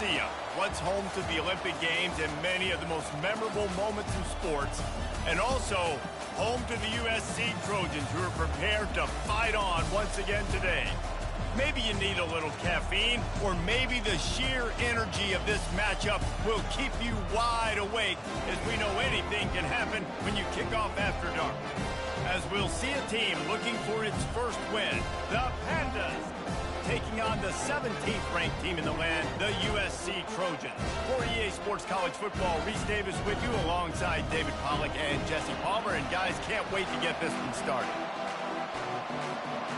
Coliseum, once home to the Olympic Games and many of the most memorable moments in sports, and also home to the USC Trojans, who are prepared to fight on once again today. Maybe you need a little caffeine, or maybe the sheer energy of this matchup will keep you wide awake, as we know anything can happen when you kick off after dark. As we'll see a team looking for its first win, the Pandas, taking on the 17th ranked team in the land, the USC Trojans. For EA Sports College Football, Reese Davis with you alongside David Pollack and Jesse Palmer. And guys, can't wait to get this one started.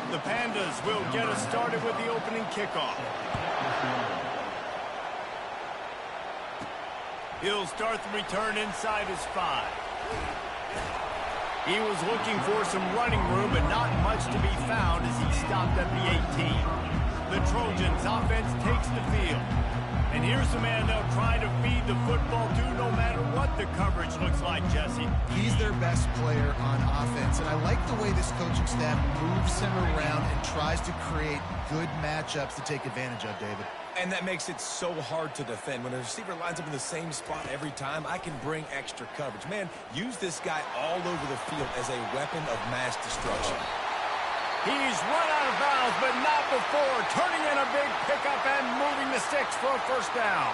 The Pandas will get us started with the opening kickoff. He'll start the return inside his 5. He was looking for some running room, but not much to be found as he stopped at the 18. The Trojans offense takes the field. And here's the man they'll try to feed the football to no matter what the coverage looks like, Jesse. He's their best player on offense, and I like the way this coaching staff moves him around and tries to create good matchups to take advantage of, David. And that makes it so hard to defend. When a receiver lines up in the same spot every time, I can bring extra coverage. Man, use this guy all over the field as a weapon of mass destruction. He's run out of bounds, but not before turning in a big pickup and moving the sticks for a first down.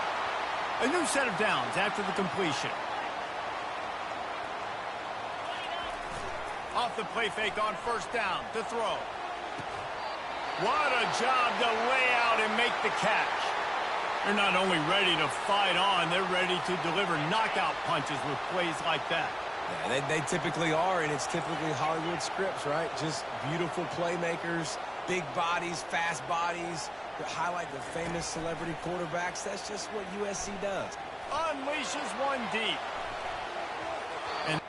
A new set of downs after the completion. Off the play fake on first down to throw. What a job to lay out and make the catch. They're not only ready to fight on, they're ready to deliver knockout punches with plays like that. Yeah, they typically are, and it's typically Hollywood scripts, right? Just beautiful playmakers, big bodies, fast bodies, that highlight the famous celebrity quarterbacks. That's just what USC does. Unleashes one deep. And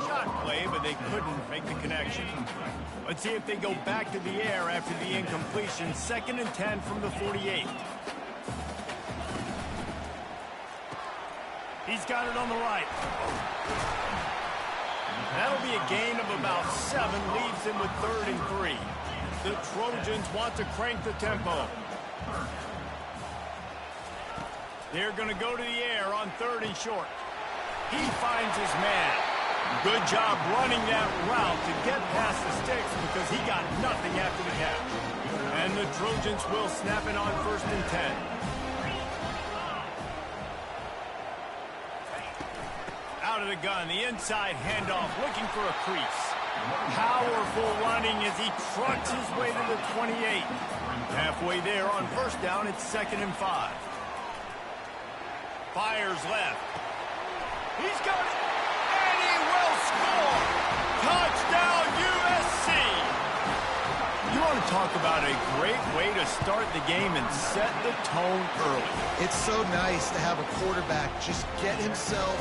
shot play, but they couldn't make the connection. Let's see if they go back to the air after the incompletion. 2nd and 10 from the 48. He's got it on the right. That'll be a gain of about 7, leaves him with 3rd and 3. The Trojans want to crank the tempo. They're going to go to the air on 3rd and short. He finds his man. Good job running that route to get past the sticks because he got nothing after the catch. And the Trojans will snap it on 1st and 10. Out of the gun, the inside handoff, looking for a crease. Powerful running as he trucks his way to the 28. Halfway there on first down, it's 2nd and 5. Fires left. He's got it, and he will score! Touchdown, USC! You want to talk about a great way to start the game and set the tone early. It's so nice to have a quarterback just get himself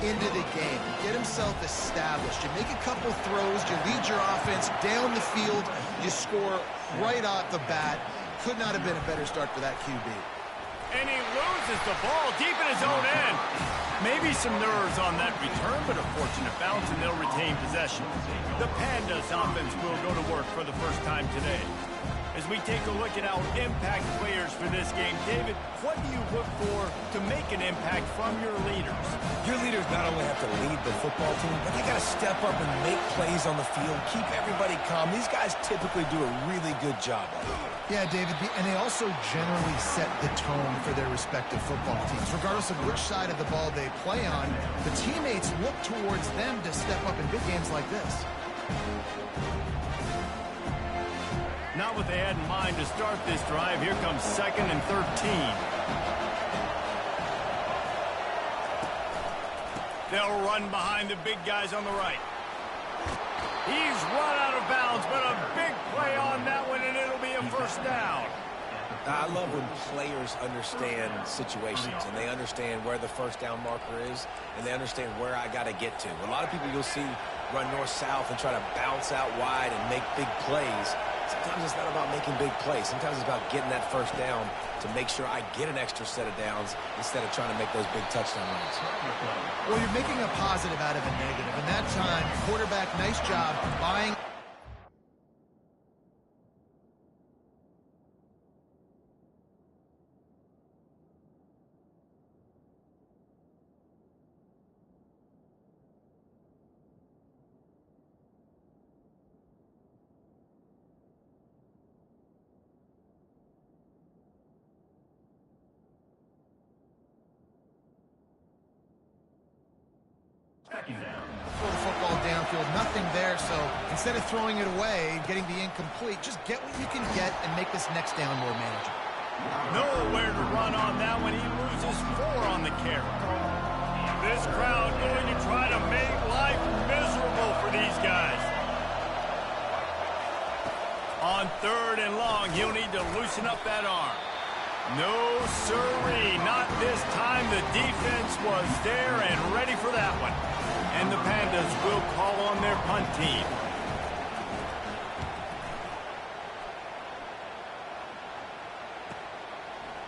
into the game, get himself established. You make a couple throws, you lead your offense down the field, you score right off the bat. Could not have been a better start for that QB. And he loses the ball deep in his own end. Maybe some nerves on that return, but a fortunate bounce, and they'll retain possession. The Pandas offense will go to work for the first time today. As we take a look at our impact players for this game, David, what do you look for to make an impact from your leaders? Your leaders not only have to lead the football team, but they got to step up and make plays on the field, keep everybody calm. These guys typically do a really good job of it. Yeah, David, and they also generally set the tone for their respective football teams. Regardless of which side of the ball they play on, the teammates look towards them to step up in big games like this. Not what they had in mind to start this drive. Here comes 2nd and 13. They'll run behind the big guys on the right. He's run out of bounds, but a big play on that one, and it'll be a first down. I love when players understand situations, and they understand where the first down marker is, and they understand where I got to get to. A lot of people you'll see run north-south and try to bounce out wide and make big plays. Sometimes it's not about making big plays. Sometimes it's about getting that first down to make sure I get an extra set of downs instead of trying to make those big touchdown runs. Well, you're making a positive out of a negative. And that time, quarterback, nice job buying. Throw the football downfield, nothing there, so instead of throwing it away, getting the incomplete, just get what you can get and make this next down more manageable. Nowhere to run on that one. He loses 4 on the carry. This crowd going to try to make life miserable for these guys. On 3rd and long, he'll need to loosen up that arm. No sirree, not this time. The defense was there and ready for that one. And the Pandas will call on their punt team.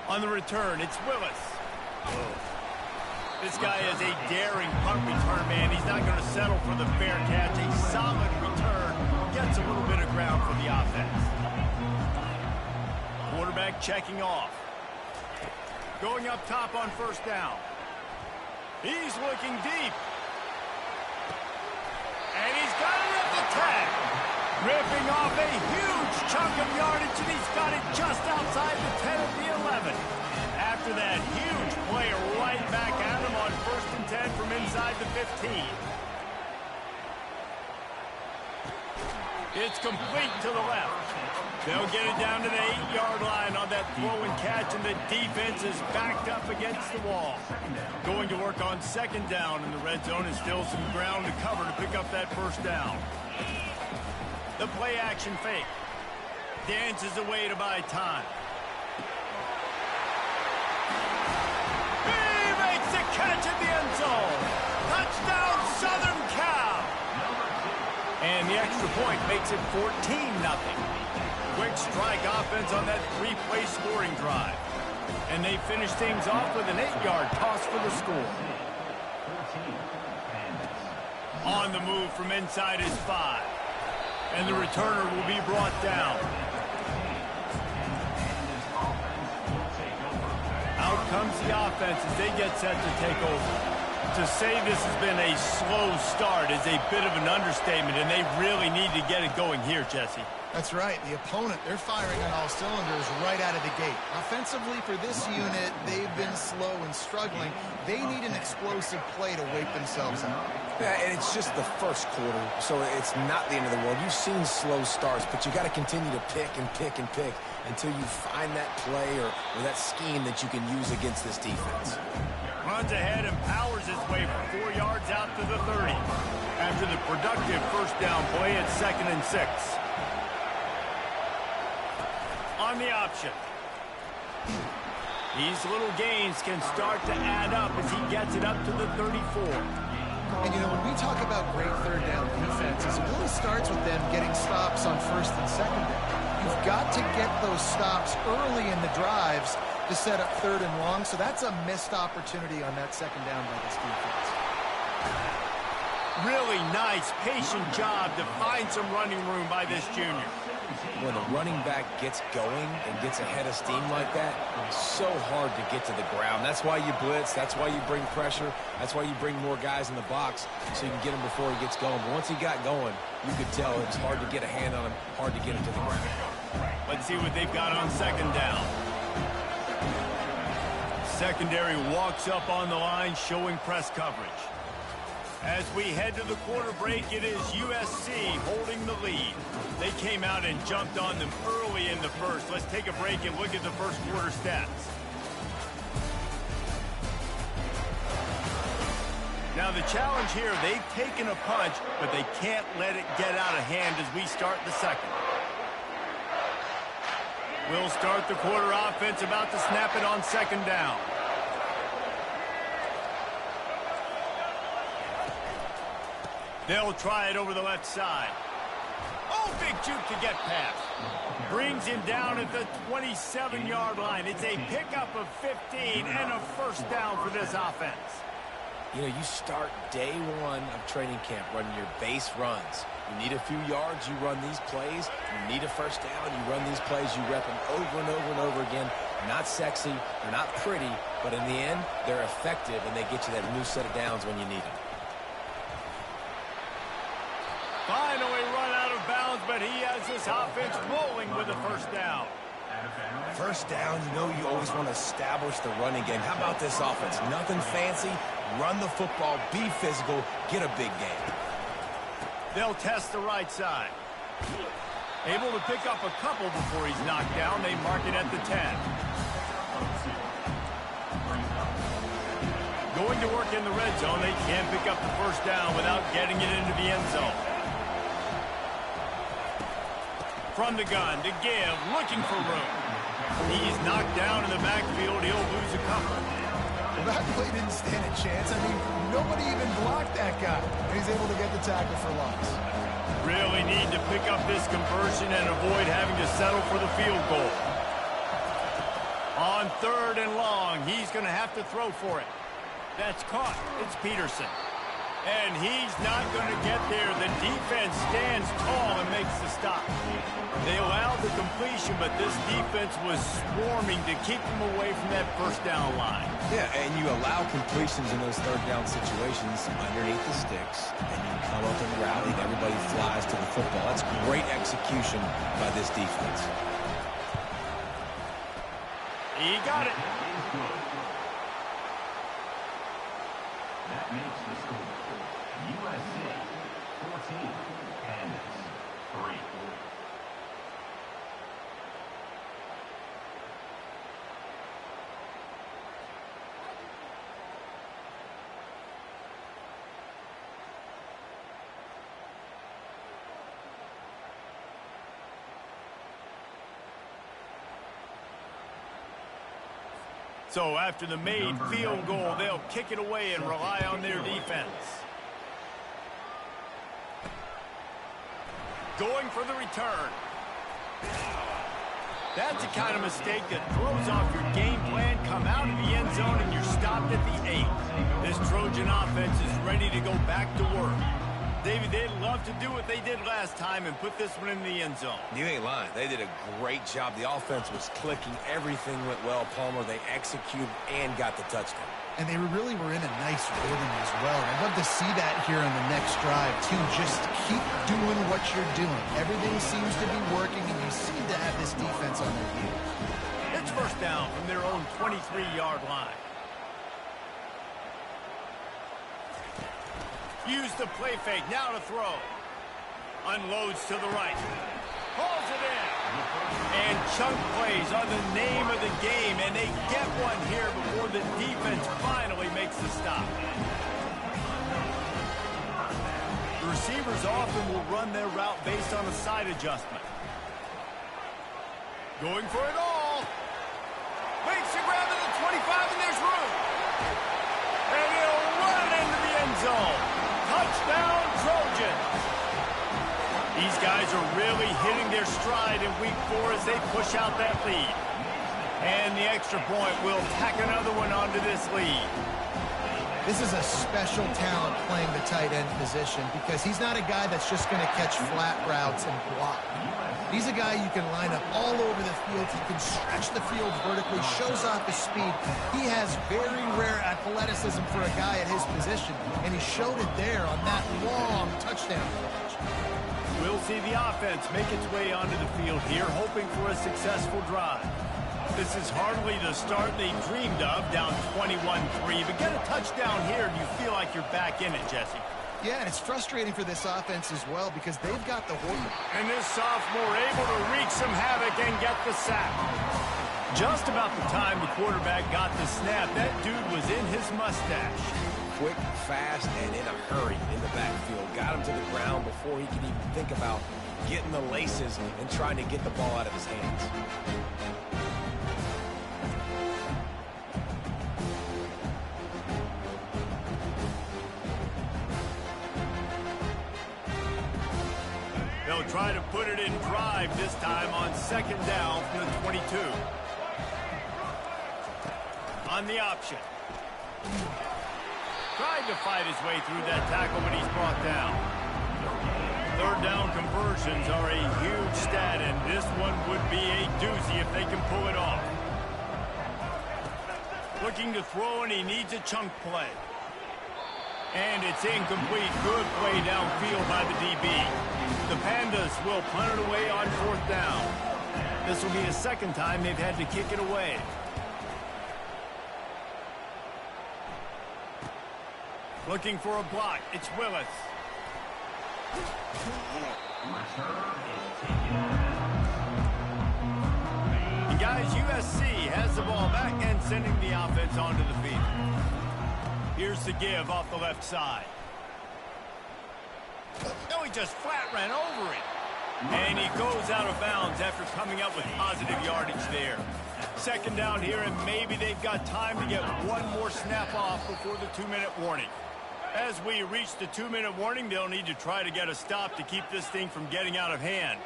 On the return, it's Willis. This guy is a daring punt return man. He's not going to settle for the fair catch. A solid return gets a little bit of ground for the offense. Quarterback checking off. Going up top on first down. He's looking deep. And he's got it at the 10. Ripping off a huge chunk of yardage, and he's got it just outside the 10 of the 11. After that huge play, right back at him on 1st and 10 from inside the 15. It's complete to the left. They'll get it down to the 8-yard line on that throw and catch, and the defense is backed up against the wall. Going to work on 2nd down in the red zone, and still some ground to cover to pick up that first down. The play action fake. Dances away to buy time. He makes the catch at the end zone. Touchdown, Southern Cal. And the extra point makes it 14-0. Quick strike offense on that 3-play scoring drive. And they finish things off with an 8-yard toss for the score. On the move from inside is 5. And the returner will be brought down. Out comes the offense as they get set to take over. To say this has been a slow start is a bit of an understatement, and they really need to get it going here, Jesse. That's right. The opponent, they're firing on all cylinders right out of the gate. Offensively, for this unit, they've been slow and struggling. They need an explosive play to wake themselves out. Yeah, and it's just the first quarter, so it's not the end of the world. You've seen slow starts, but you got to continue to pick and pick and pick until you find that play or that scheme that you can use against this defense. Runs ahead and powers his way for 4 yards out to the 30. After the productive first down play at 2nd and 6. On the option. These little gains can start to add up as he gets it up to the 34. And, you know, when we talk about great third down defenses, it really starts with them getting stops on 1st and 2nd down. You've got to get those stops early in the drives to set up 3rd and long, so that's a missed opportunity on that 2nd down by this defense. Really nice, patient job to find some running room by this junior. When the running back gets going and gets ahead of steam like that, it's so hard to get to the ground. That's why you blitz. That's why you bring pressure. That's why you bring more guys in the box so you can get him before he gets going. But once he got going, you could tell it's hard to get a hand on him, hard to get him to the ground. Let's see what they've got on second down. Secondary walks up on the line, showing press coverage. As we head to the quarter break, it is USC holding the lead. They came out and jumped on them early in the first. Let's take a break and look at the first quarter stats. Now the challenge here, they've taken a punch, but they can't let it get out of hand as we start the second. We'll start the quarter offense, about to snap it on second down. They'll try it over the left side. Oh, big juke to get past. Brings him down at the 27-yard line. It's a pickup of 15 and a first down for this offense. You know, you start day one of training camp running your base runs. You need a few yards, you run these plays. You need a first down, you run these plays. You rep them over and over and over again. They're not sexy, they're not pretty, but in the end, they're effective, and they get you that new set of downs when you need them. Finally run out of bounds, but he has this offense rolling with a first down. First down, you know you always want to establish the running game. How about this offense? Nothing fancy. Run the football, be physical, get a big game. They'll test the right side. Able to pick up a couple before he's knocked down. They mark it at the 10. Going to work in the red zone. They can't pick up the first down without getting it into the end zone. From the gun to give, looking for room. He's knocked down in the backfield. He'll lose a couple. Well, that play didn't stand a chance. I mean, nobody even blocked that guy. And he's able to get the tackle for loss. Really need to pick up this conversion and avoid having to settle for the field goal. On third and long, he's going to have to throw for it. That's caught. It's Peterson. And he's not going to get there. The defense stands tall and makes the stop. They allowed the completion, but this defense was swarming to keep them away from that first down line. Yeah, and you allow completions in those third down situations underneath the sticks, and you come up and rally, and everybody flies to the football. That's great execution by this defense. He got it. That makes the score USC 14, Kansas 3. So after the made field goal, they'll kick it away and rely on their defense. Going for the return. That's the kind of mistake that throws off your game plan. Come out of the end zone and you're stopped at the 8. This Trojan offense is ready to go back to work. David, they'd love to do what they did last time and put this one in the end zone. You ain't lying. They did a great job. The offense was clicking. Everything went well, Palmer. They executed and got the touchdown. And they really were in a nice rhythm as well. And I'd love to see that here on the next drive, too. Just keep doing what you're doing. Everything seems to be working, and you seem to have this defense on their heels. It's first down from their own 23-yard line. Use the play fake, now to throw. Unloads to the right. Hauls it in. And chunk plays are the name of the game, and they get one here before the defense finally makes the stop. The receivers often will run their route based on a side adjustment. Going for it all. Makes the grab at the 25, and there's room. And he'll run it into the end zone. Touchdown, Trojans. These guys are really hitting their stride in week 4 as they push out that lead. And the extra point will tack another one onto this lead. This is a special talent playing the tight end position because he's not a guy that's just going to catch flat routes and block. He's a guy you can line up all over the field. He can stretch the field vertically, shows off his speed. He has very rare athleticism for a guy at his position, and he showed it there on that long touchdown catch. We'll see the offense make its way onto the field here, hoping for a successful drive. This is hardly the start they dreamed of, down 21-3. But get a touchdown here, and you feel like you're back in it, Jesse. Yeah, and it's frustrating for this offense as well because they've got the horse. And this sophomore able to wreak some havoc and get the sack. Just about the time the quarterback got the snap, that dude was in his mustache. Quick, fast, and in a hurry in the backfield. Got him to the ground before he could even think about getting the laces and trying to get the ball out of his hands. They'll try to put it in drive this time on second down from the 22. On the option. Tried to fight his way through that tackle, but he's brought down. Third down conversions are a huge stat, and this one would be a doozy if they can pull it off. Looking to throw, and he needs a chunk play. And it's incomplete. Good play downfield by the DB. The Pandas will punt it away on fourth down. This will be the second time they've had to kick it away. Looking for a block. It's Willis. And guys, USC has the ball back and sending the offense onto the field. Here's the give off the left side. No, he just flat ran over it. And he goes out of bounds after coming up with positive yardage there. Second down here, and maybe they've got time to get one more snap off before the 2-minute warning. As we reach the 2-minute warning, they'll need to try to get a stop to keep this thing from getting out of hand.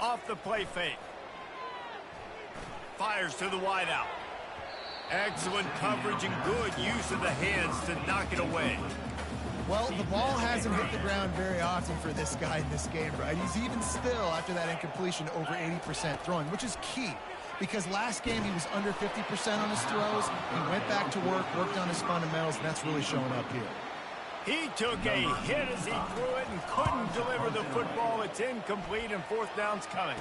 Off the play fake. Fires to the wideout. Excellent coverage and good use of the hands to knock it away. Well, the ball hasn't hit the ground very often for this guy in this game, right? He's even still, after that incompletion, over 80% throwing, which is key. Because last game he was under 50% on his throws. He went back to work, worked on his fundamentals, and that's really showing up here. He took a hit as he threw it and couldn't deliver the football. It's incomplete, and fourth down's coming.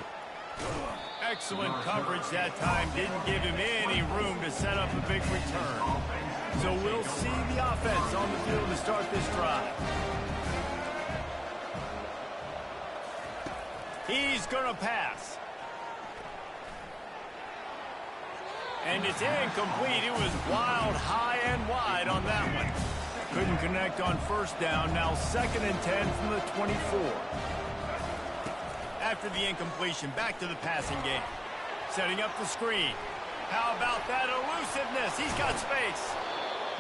Excellent coverage that time. Didn't give him any room to set up a big return. So we'll see the offense on the field to start this drive. He's going to pass. And it's incomplete. It was wild, high and wide on that one. Couldn't connect on first down. Now 2nd and 10 from the 24. After the incompletion, back to the passing game. Setting up the screen. How about that elusiveness? He's got space.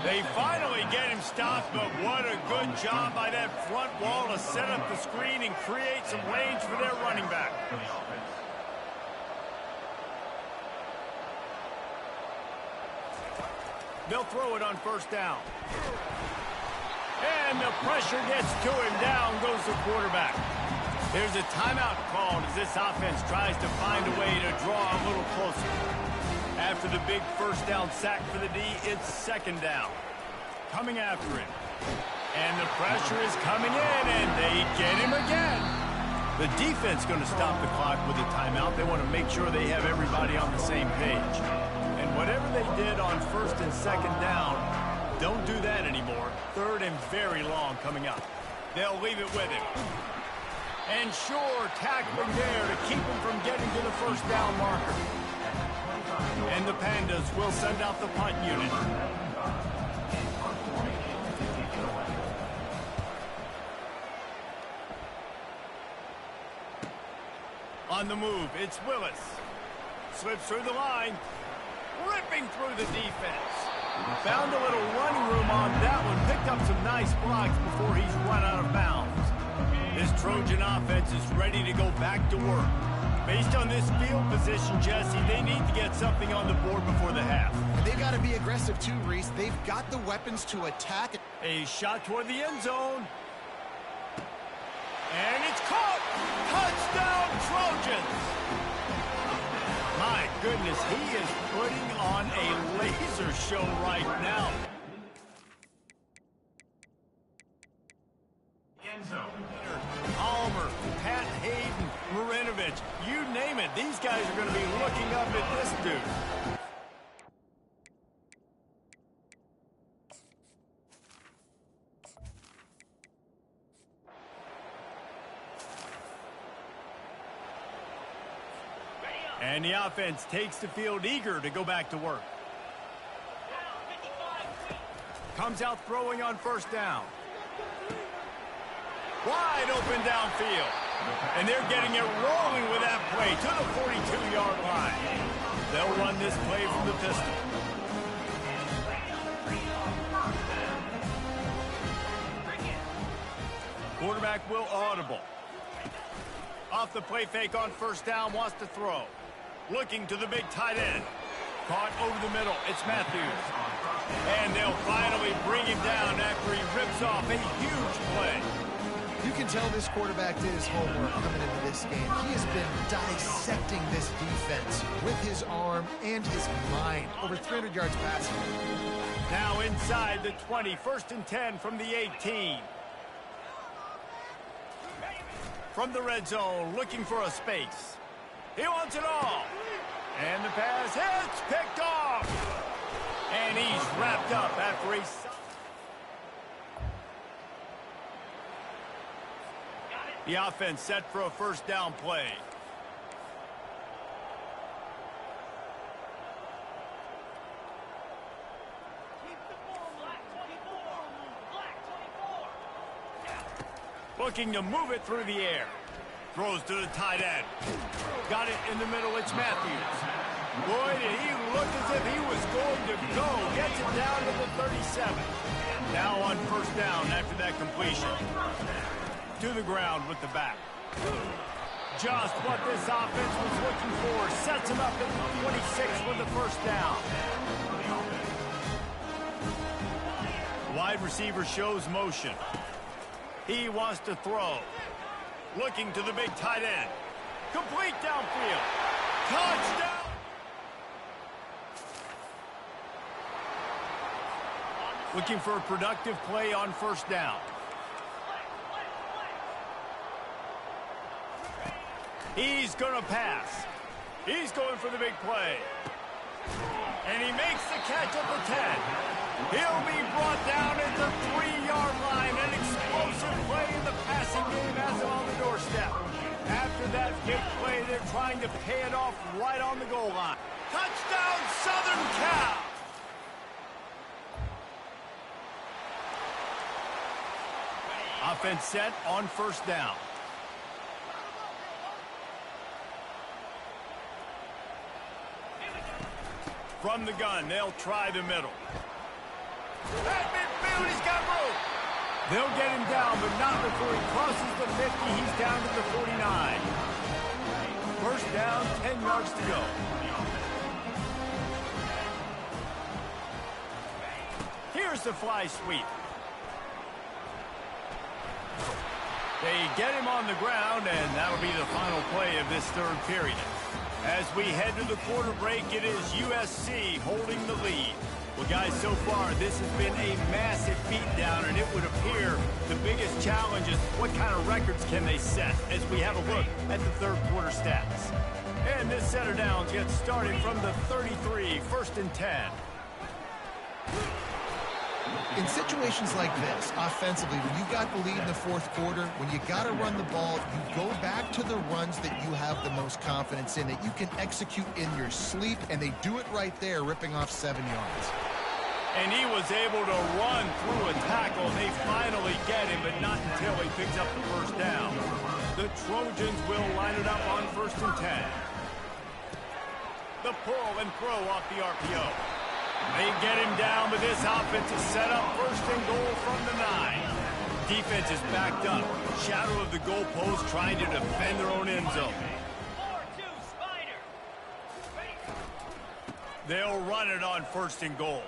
They finally get him stopped, but what a good job by that front wall to set up the screen and create some lanes for their running back. They'll throw it on first down. And the pressure gets to him. Down goes the quarterback. There's a timeout called as this offense tries to find a way to draw a little closer. After the big first down sack for the D, it's second down. Coming after it. And the pressure is coming in, and they get him again. The defense going to stop the clock with a timeout. They want to make sure they have everybody on the same page. And whatever they did on first and second down, don't do that anymore. Third and very long coming up. They'll leave it with him. And sure, tackling there to keep him from getting to the first down marker. And the Pandas will send out the punt unit. On the move, it's Willis. Slips through the line. Ripping through the defense. Found a little running room on that one. Picked up some nice blocks before he's run out of bounds. This Trojan offense is ready to go back to work. Based on this field position, Jesse, they need to get something on the board before the half. They've got to be aggressive too, Reese. They've got the weapons to attack. A shot toward the end zone. And it's caught! Touchdown, Trojans! My goodness, he is putting on a laser show right now. Palmer, Pat Hayden, Marinovich, you name it. These guys are going to be looking up at this dude. And the offense takes the field eager to go back to work. Comes out throwing on first down. Wide open downfield. And they're getting it rolling with that play to the 42-yard line. They'll run this play from the pistol. Quarterback will audible. Off the play fake on first down, wants to throw. Looking to the big tight end. Caught over the middle. It's Matthews. And they'll finally bring him down after he rips off a huge play. You can tell this quarterback did his homework coming into this game. He has been dissecting this defense with his arm and his mind. Over 300 yards passing. Now inside the 20, 1st and 10 from the 18. From the red zone, looking for a space. He wants it all. And the pass hits, picked off. And he's wrapped up after he... The offense set for a first down play. Looking to move it through the air. Throws to the tight end. Got it in the middle. It's Matthews. Boy, did he look as if he was going to go. Gets it down to the 37. Now on first down after that completion. To the ground with the back. Just what this offense was looking for. Sets him up at the 26 with the first down. Wide receiver shows motion. He wants to throw. Looking to the big tight end. Complete downfield. Touchdown! Looking for a productive play on first down. He's going to pass. He's going for the big play. And he makes the catch at the 10. He'll be brought down at the 3-yard line. An explosive play in the passing game has him on the doorstep. After that big play, they're trying to pay it off right on the goal line. Touchdown, Southern Cal! Offense set on first down. From the gun, they'll try the middle. At midfield, he's got room. They'll get him down, but not before he crosses the 50. He's down to the 49. First down, 10 yards to go. Here's the fly sweep. They get him on the ground, and that'll be the final play of this third period. As we head to the quarter break, it is USC holding the lead. Well, guys, so far, this has been a massive beatdown, and it would appear the biggest challenge is what kind of records can they set as we have a look at the third quarter stats. And this set of downs gets started from the 33, 1st and 10. In situations like this, offensively, when you got the lead in the fourth quarter, when you got to run the ball, you go back to the runs that you have the most confidence in, that you can execute in your sleep, and they do it right there, ripping off 7 yards. And he was able to run through a tackle. They finally get him, but not until he picks up the first down. The Trojans will line it up on 1st and 10. The pull and throw off the RPO. They get him down, but this offense is set up 1st and goal from the 9. Defense is backed up. Shadow of the goalpost trying to defend their own end zone. They'll run it on 1st and goal.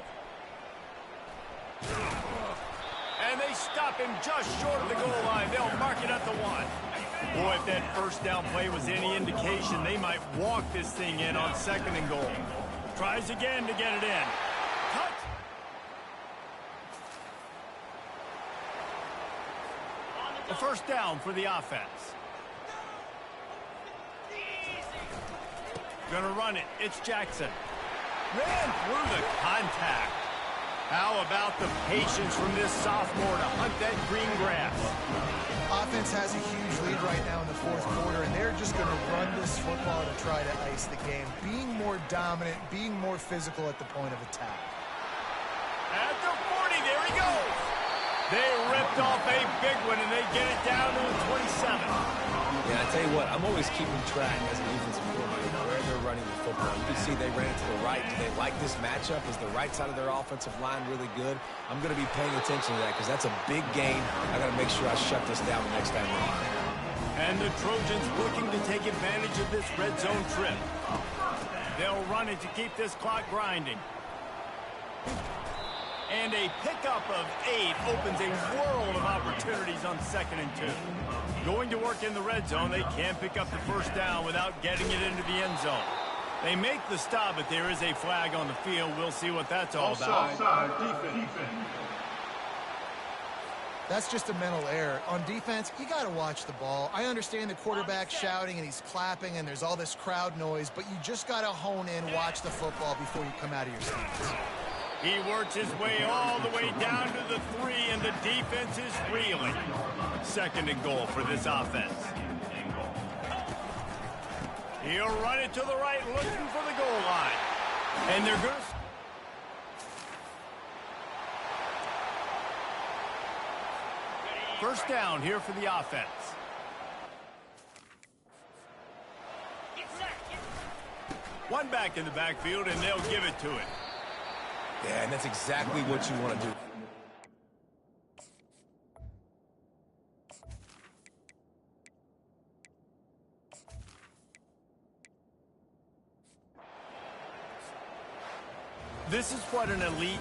And and they stop him just short of the goal line. They'll mark it at the 1. Boy, if that first down play was any indication, they might walk this thing in on 2nd and goal. Tries again to get it in. Cut. The first down for the offense. Gonna run it. It's Jackson. Ran through the contact. How about the patience from this sophomore to hunt that green grass? Offense has a huge lead right now in the 4th quarter, and they're just going to run this football to try to ice the game. Being more dominant, being more physical at the point of attack. At the 40, there he goes. They ripped off a big one, and they get it down to the 27. Yeah, I tell you what, I'm always keeping track as a defensive coordinator where they're running the football. You can see they ran it to the right. Do they like this matchup? Is the right side of their offensive line really good? I'm going to be paying attention to that because that's a big gain. I got to make sure I shut this down the next time around. And the Trojans looking to take advantage of this red zone trip. They'll run it to keep this clock grinding. And a pickup of 8 opens a world of opportunities on 2nd and 2. Going to work in the red zone, they can't pick up the first down without getting it into the end zone. They make the stop, but there is a flag on the field. We'll see what that's all about. Offside, defense. That's just a mental error. On defense, you got to watch the ball. I understand the quarterback shouting and he's clapping and there's all this crowd noise, but you just got to hone in, watch the football before you come out of your stance. He works his way all the way down to the 3, and the defense is reeling. 2nd and goal for this offense. He'll run it to the right, looking for the goal line. And they're going to... First down here for the offense. One back in the backfield, and they'll give it to it. Yeah, and that's exactly what you want to do. This is what an elite team